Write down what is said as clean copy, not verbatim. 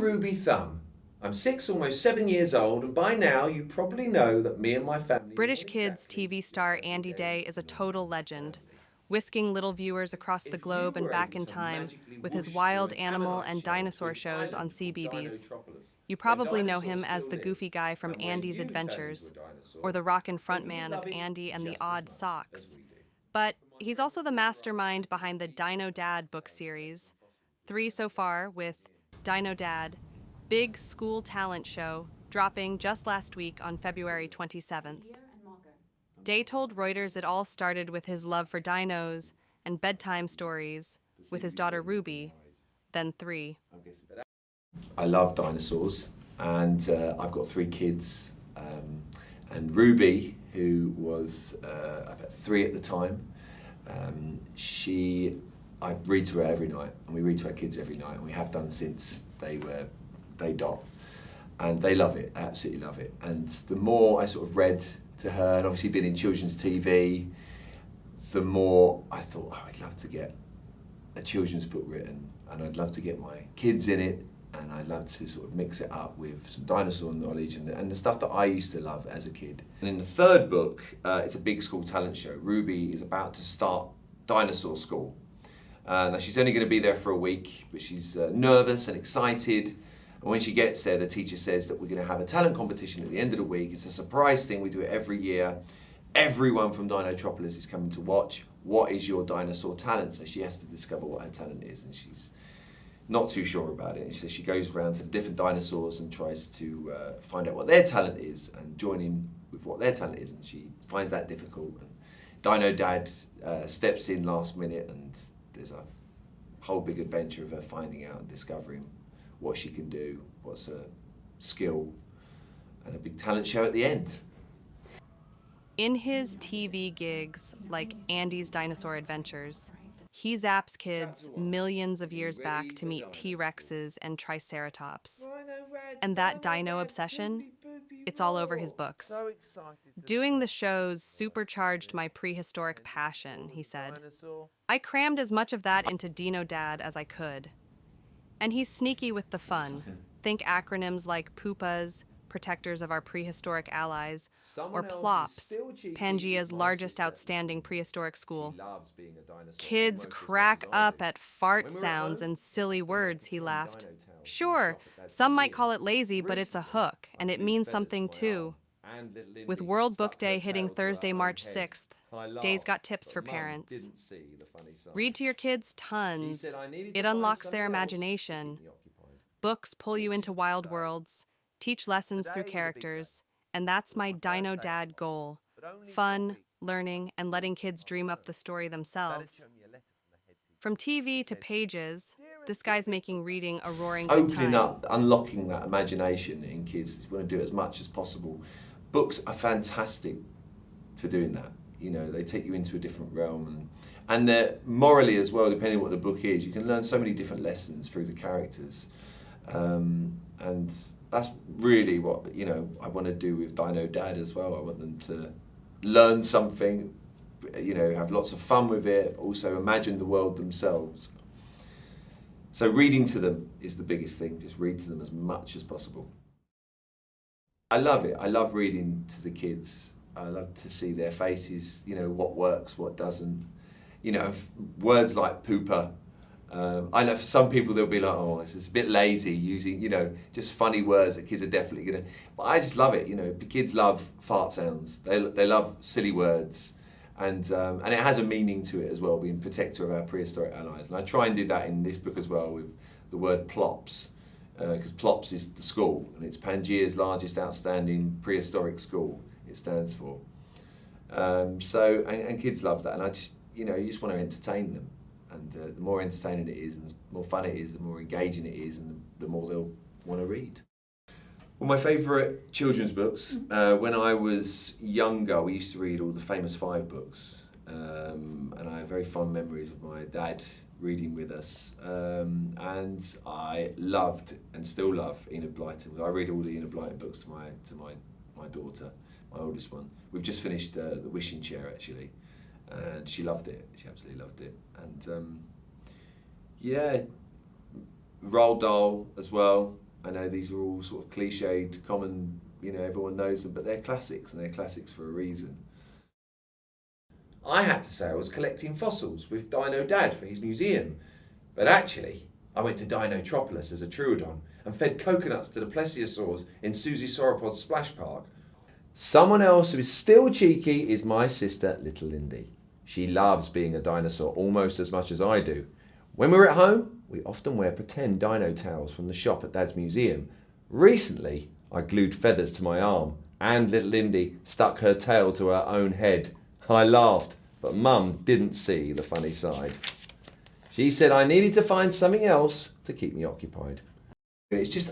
Ruby Thumb. I'm 6, almost 7 years old, and by now you probably know that me and my family... British Kids TV star Andy Day is a total legend, whisking little viewers across the globe and back in time with his wild animal and dinosaur shows on CBeebies. You probably know him as the goofy guy from Andy's Adventures, or the rockin' frontman of Andy and the Odd Socks. But he's also the mastermind behind the Dino Dad book series, 3 so far with Dino Dad, big school talent show, dropping just last week on February 27th. Day told Reuters it all started with his love for dinos and bedtime stories with his daughter Ruby, then 3. I love dinosaurs, and I've got 3 kids. And Ruby, who was about 3 at the time, I read to her every night, and we read to our kids every night, and we have done since they dot. And they love it, absolutely love it. And the more I sort of read to her, and obviously been in children's TV, the more I thought, oh, I'd love to get a children's book written, and I'd love to get my kids in it, and I'd love to sort of mix it up with some dinosaur knowledge and the stuff that I used to love as a kid. And in the 3rd book, it's a big school talent show. Ruby is about to start dinosaur school. Now she's only going to be there for a week, but she's nervous and excited. And when she gets there, the teacher says that we're going to have a talent competition at the end of the week. It's a surprise thing. We do it every year. Everyone from Dinotropolis is coming to watch. What is your dinosaur talent? So she has to discover what her talent is, and she's not too sure about it. And so she goes around to the different dinosaurs and tries to find out what their talent is and join in with what their talent is. And she finds that difficult. And Dino Dad steps in last minute, and there's a whole big adventure of her finding out and discovering what she can do, what's her skill, and a big talent show at the end. In his TV gigs, like Andy's Dinosaur Adventures, he zaps kids millions of years back to meet T-Rexes and Triceratops. And that dino obsession, it's all over his books. Doing the shows supercharged my prehistoric passion, he said. I crammed as much of that into Dino Dad as I could. And he's sneaky with the fun. Think acronyms like PUPAs, Protectors of Our Prehistoric Allies, or PLOPs, Pangaea's largest outstanding prehistoric school. Kids crack up at fart sounds and silly words, he laughed. Sure, some might call it lazy, but it's a hook, and it means something too. With World Book Day hitting Thursday, March 6th, Day's got tips for parents. Read to your kids tons. It unlocks their imagination. Books pull you into wild worlds, teach lessons through characters, and that's my Dino Dad goal. Fun, learning, and letting kids dream up the story themselves. From TV to pages, this guy's making reading a roaring good time. Opening up, unlocking that imagination in kids. You want to do it as much as possible. Books are fantastic for doing that. You know, they take you into a different realm, and they're morally as well, depending on what the book is. You can learn so many different lessons through the characters, and that's really what, you know, I want to do with Dino Dad as well. I want them to learn something, you know, have lots of fun with it, also imagine the world themselves. So reading to them is the biggest thing. Just read to them as much as possible. I love it. I love reading to the kids. I love to see their faces, you know, what works, what doesn't. You know, words like pooper. I know for some people they'll be like, oh, it's a bit lazy using, you know, just funny words that kids are definitely gonna, but I just love it, you know, kids love fart sounds. They love silly words, and it has a meaning to it as well, being protector of our prehistoric allies. And I try and do that in this book as well with the word PLOPs, because PLOPs is the school, and it's Pangaea's largest outstanding prehistoric school, it stands for. And kids love that, and I just, you know, you just want to entertain them. And the more entertaining it is, and the more fun it is, the more engaging it is, and the more they'll want to read. Well, my favourite children's books, when I was younger, we used to read all the famous 5 books. And I have very fond memories of my dad reading with us. And I loved, and still love, Enid Blyton. I read all the Enid Blyton books to my daughter, my oldest one. We've just finished The Wishing Chair, actually. And she loved it. She absolutely loved it. And yeah, Roald Dahl as well. I know these are all sort of cliched, common, everyone knows them, but they're classics, and they're classics for a reason. I had to say I was collecting fossils with Dino Dad for his museum, but actually I went to Dinotropolis as a Troodon and fed coconuts to the plesiosaurs in Susie Sauropod's splash park. Someone else who is still cheeky is my sister, little Lindy. She loves being a dinosaur almost as much as I do. When we're at home, we often wear pretend dino towels from the shop at Dad's museum. Recently, I glued feathers to my arm, and little Lindy stuck her tail to her own head. I laughed, but Mum didn't see the funny side. She said I needed to find something else to keep me occupied. It's just